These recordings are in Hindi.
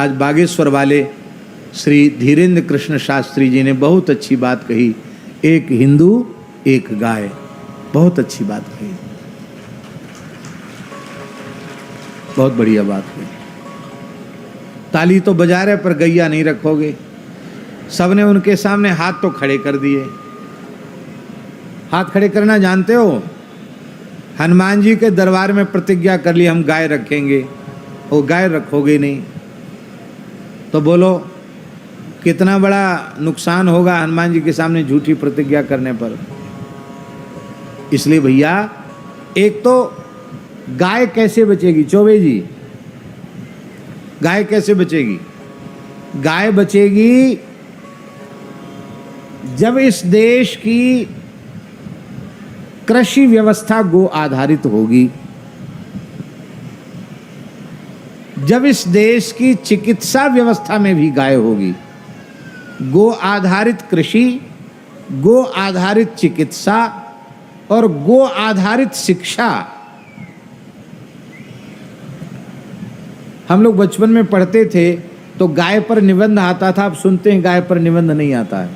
आज बागेश्वर वाले श्री धीरेन्द्र कृष्ण शास्त्री जी ने बहुत अच्छी बात कही, एक हिंदू एक गाय, बहुत अच्छी बात कही, बहुत बढ़िया बात कही। ताली तो बजा रहे पर गैया नहीं रखोगे। सबने उनके सामने हाथ तो खड़े कर दिए। हाथ खड़े करना जानते हो? हनुमान जी के दरबार में प्रतिज्ञा कर ली हम गाय रखेंगे, वो गाय रखोगे नहीं तो बोलो कितना बड़ा नुकसान होगा हनुमान जी के सामने झूठी प्रतिज्ञा करने पर। इसलिए भैया, एक तो गाय कैसे बचेगी चौबे जी? गाय कैसे बचेगी? गाय बचेगी जब इस देश की कृषि व्यवस्था गो आधारित होगी, जब इस देश की चिकित्सा व्यवस्था में भी गाय होगी। गो आधारित कृषि, गो आधारित चिकित्सा और गो आधारित शिक्षा। हम लोग बचपन में पढ़ते थे तो गाय पर निबंध आता था, अब सुनते हैं गाय पर निबंध नहीं आता है।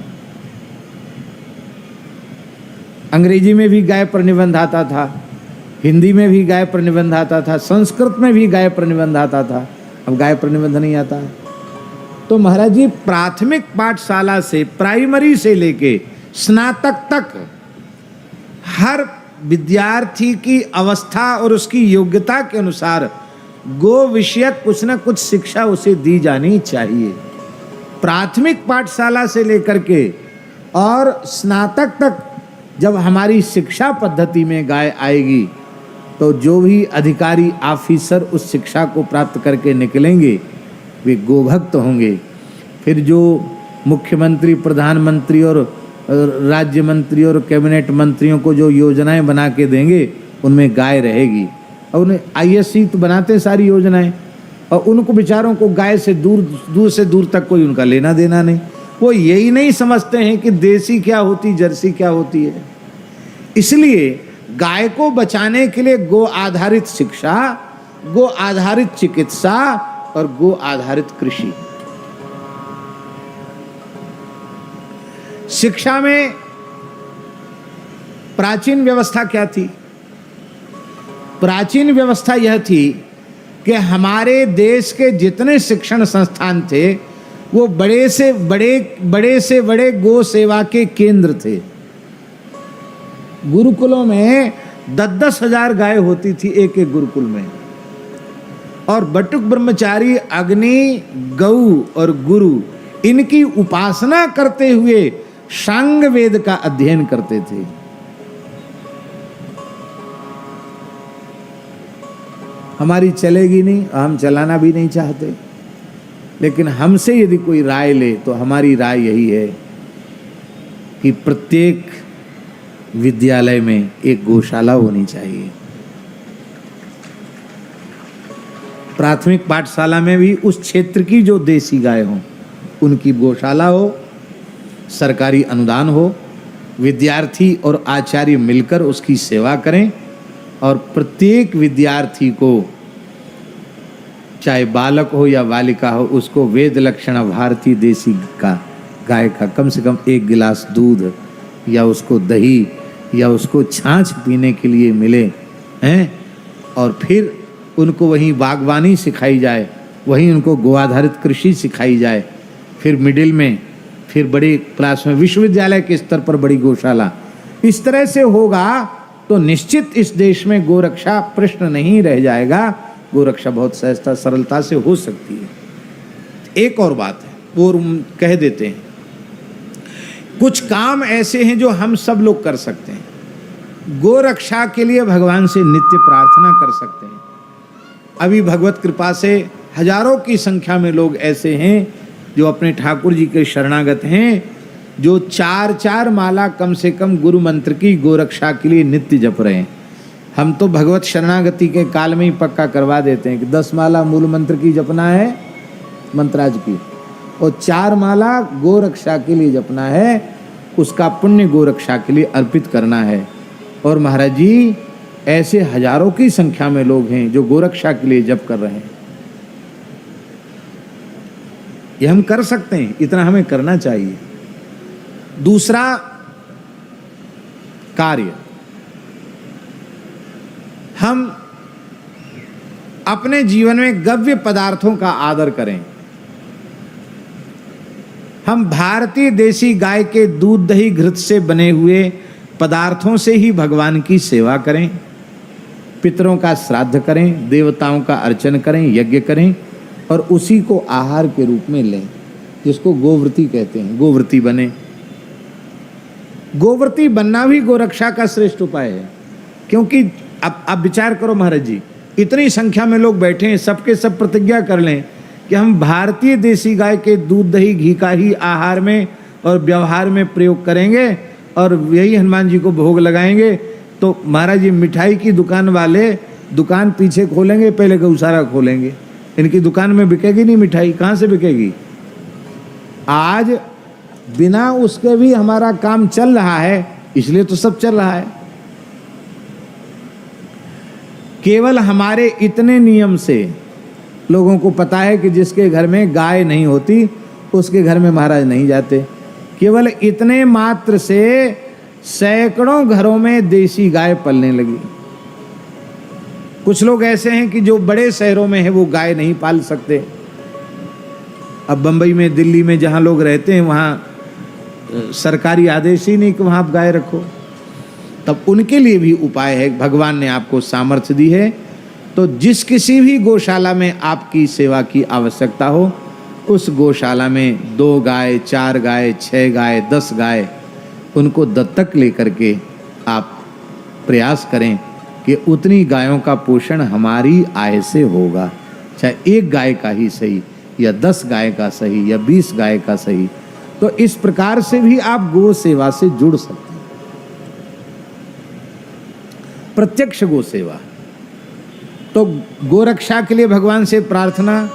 अंग्रेजी में भी गाय पर निबंध आता था, हिंदी में भी गाय पर निबंध आता था, संस्कृत में भी गाय पर निबंध आता था, अब गाय पर निबंध नहीं आता है। तो महाराज जी, प्राथमिक पाठशाला से, प्राइमरी से लेके स्नातक तक हर विद्यार्थी की अवस्था और उसकी योग्यता के अनुसार गो विषयक कुछ न कुछ शिक्षा उसे दी जानी चाहिए। प्राथमिक पाठशाला से लेकर के और स्नातक तक जब हमारी शिक्षा पद्धति में गाय आएगी तो जो भी अधिकारी ऑफिसर उस शिक्षा को प्राप्त करके निकलेंगे वे गोभक्त होंगे। फिर जो मुख्यमंत्री, प्रधानमंत्री और राज्य मंत्री और कैबिनेट मंत्रियों को जो योजनाएं बना के देंगे उनमें गाय रहेगी। और उन्हें ISC तो बनाते हैं सारी योजनाएं, और उनको बेचारों को गाय से दूर से दूर तक कोई उनका लेना देना नहीं। वो यही नहीं समझते हैं कि देसी क्या होती, जर्सी क्या होती है। इसलिए गाय को बचाने के लिए गो आधारित शिक्षा, गो आधारित चिकित्सा और गो आधारित कृषि। शिक्षा में प्राचीन व्यवस्था क्या थी? प्राचीन व्यवस्था यह थी कि हमारे देश के जितने शिक्षण संस्थान थे वो बड़े से बड़े गो सेवा के केंद्र थे। गुरुकुलों में 10-10 हजार गाय होती थी एक एक गुरुकुल में, और बटुक ब्रह्मचारी अग्नि, गौ और गुरु इनकी उपासना करते हुए सांग वेद का अध्ययन करते थे। हमारी चलेगी नहीं, हम चलाना भी नहीं चाहते, लेकिन हमसे यदि कोई राय ले तो हमारी राय यही है कि प्रत्येक विद्यालय में एक गौशाला होनी चाहिए। प्राथमिक पाठशाला में भी उस क्षेत्र की जो देसी गाय हो उनकी गौशाला हो, सरकारी अनुदान हो, विद्यार्थी और आचार्य मिलकर उसकी सेवा करें, और प्रत्येक विद्यार्थी को, चाहे बालक हो या बालिका हो, उसको वेद लक्षण भारतीय देसी का गाय का कम से कम 1 गिलास दूध या उसको दही या उसको छाछ पीने के लिए मिले हैं। और फिर उनको वहीं बागवानी सिखाई जाए, वहीं उनको गो आधारित कृषि सिखाई जाए, फिर मिडिल में, फिर बड़ी क्लास में, विश्वविद्यालय के स्तर पर बड़ी गौशाला। इस तरह से होगा तो निश्चित इस देश में गोरक्षा प्रश्न नहीं रह जाएगा। गोरक्षा बहुत सहजता सरलता से हो सकती है। एक और बात है, वो कह देते हैं, कुछ काम ऐसे हैं जो हम सब लोग कर सकते हैं। गोरक्षा के लिए भगवान से नित्य प्रार्थना कर सकते हैं। अभी भगवत कृपा से हजारों की संख्या में लोग ऐसे हैं जो अपने ठाकुर जी के शरणागत हैं, जो 4-4 माला कम से कम गुरु मंत्र की गोरक्षा के लिए नित्य जप रहे हैं। हम तो भगवत शरणागति के काल में ही पक्का करवा देते हैं कि 10 माला मूल मंत्र की जपना है, मंत्राज की, और 4 माला गोरक्षा के लिए जपना है, उसका पुण्य गोरक्षा के लिए अर्पित करना है। और महाराज जी, ऐसे हजारों की संख्या में लोग हैं जो गोरक्षा के लिए जप कर रहे हैं। ये हम कर सकते हैं, इतना हमें करना चाहिए। दूसरा कार्य, हम अपने जीवन में गव्य पदार्थों का आदर करें। हम भारतीय देसी गाय के दूध दही घृत से बने हुए पदार्थों से ही भगवान की सेवा करें, पितरों का श्राद्ध करें, देवताओं का अर्चन करें, यज्ञ करें और उसी को आहार के रूप में लें, जिसको गोव्रती कहते हैं। गोव्रती बने। गोव्रती बनना भी गोरक्षा का श्रेष्ठ उपाय है, क्योंकि अब आप विचार करो महाराज जी, इतनी संख्या में लोग बैठे हैं, सबके सब प्रतिज्ञा कर लें कि हम भारतीय देसी गाय के दूध दही घी का ही आहार में और व्यवहार में प्रयोग करेंगे और यही हनुमान जी को भोग लगाएंगे, तो महाराज जी मिठाई की दुकान वाले दुकान पीछे खोलेंगे, पहले गौशाला खोलेंगे। इनकी दुकान में बिकेगी नहीं मिठाई, कहाँ से बिकेगी? आज बिना उसके भी हमारा काम चल रहा है, इसलिए तो सब चल रहा है। केवल हमारे इतने नियम से लोगों को पता है कि जिसके घर में गाय नहीं होती उसके घर में महाराज नहीं जाते। केवल इतने मात्र से सैकड़ों घरों में देसी गाय पलने लगी। कुछ लोग ऐसे हैं कि जो बड़े शहरों में है वो गाय नहीं पाल सकते। अब बंबई में, दिल्ली में जहाँ लोग रहते हैं वहाँ सरकारी आदेश ही नहीं कि वहाँ आप गाय रखो, तब उनके लिए भी उपाय है। भगवान ने आपको सामर्थ्य दी है, तो जिस किसी भी गौशाला में आपकी सेवा की आवश्यकता हो, उस गौशाला में 2 गाय, 4 गाय, 6 गाय, 10 गाय, उनको दत्तक लेकर के आप प्रयास करें कि उतनी गायों का पोषण हमारी आय से होगा। चाहे 1 गाय का ही सही या 10 गाय का सही या 20 गाय का सही। तो इस प्रकार से भी आप गो सेवा से जुड़ सकते हैं। प्रत्यक्ष गो सेवा, तो गोरक्षा के लिए भगवान से प्रार्थना,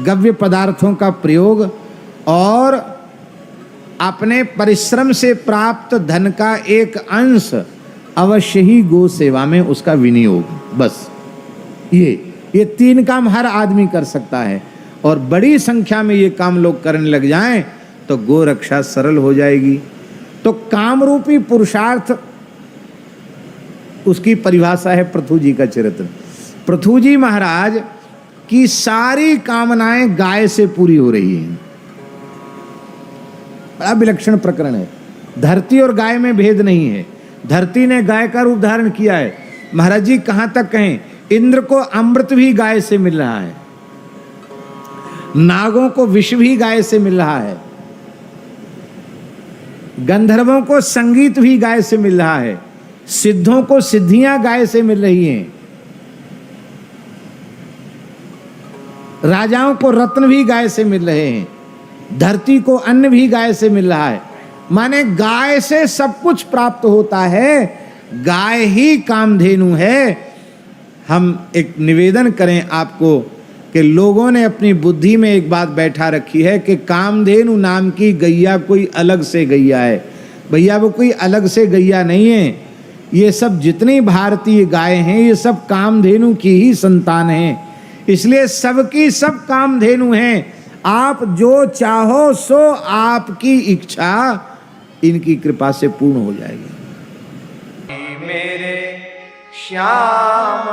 गव्य पदार्थों का प्रयोग और अपने परिश्रम से प्राप्त धन का एक अंश अवश्य ही गो सेवा में उसका विनियोग। बस ये 3 काम हर आदमी कर सकता है, और बड़ी संख्या में ये काम लोग करने लग जाएं तो गोरक्षा सरल हो जाएगी। तो कामरूपी पुरुषार्थ, उसकी परिभाषा है पृथु जी का चरित्र। पृथु जी महाराज की सारी कामनाएं गाय से पूरी हो रही हैं। बड़ा विलक्षण प्रकरण है। धरती और गाय में भेद नहीं है। धरती ने गाय का रूप धारण किया है। महाराज जी कहां तक कहें, इंद्र को अमृत भी गाय से मिल रहा है, नागों को विष भी गाय से मिल रहा है, गंधर्वों को संगीत भी गाय से मिल रहा है, सिद्धों को सिद्धियां गाय से मिल रही हैं, राजाओं को रत्न भी गाय से मिल रहे हैं, धरती को अन्न भी गाय से मिल रहा है। माने गाय से सब कुछ प्राप्त होता है, गाय ही कामधेनु है। हम एक निवेदन करें आपको कि लोगों ने अपनी बुद्धि में एक बात बैठा रखी है कि कामधेनु नाम की गैया कोई अलग से गैया है। भैया वो कोई अलग से गैया नहीं है। ये सब जितनी भारतीय गाय हैं ये सब कामधेनु की ही संतान हैं। इसलिए सबकी सब कामधेनु हैं। आप जो चाहो सो आपकी इच्छा इनकी कृपा से पूर्ण हो जाएगी। मेरे श्याम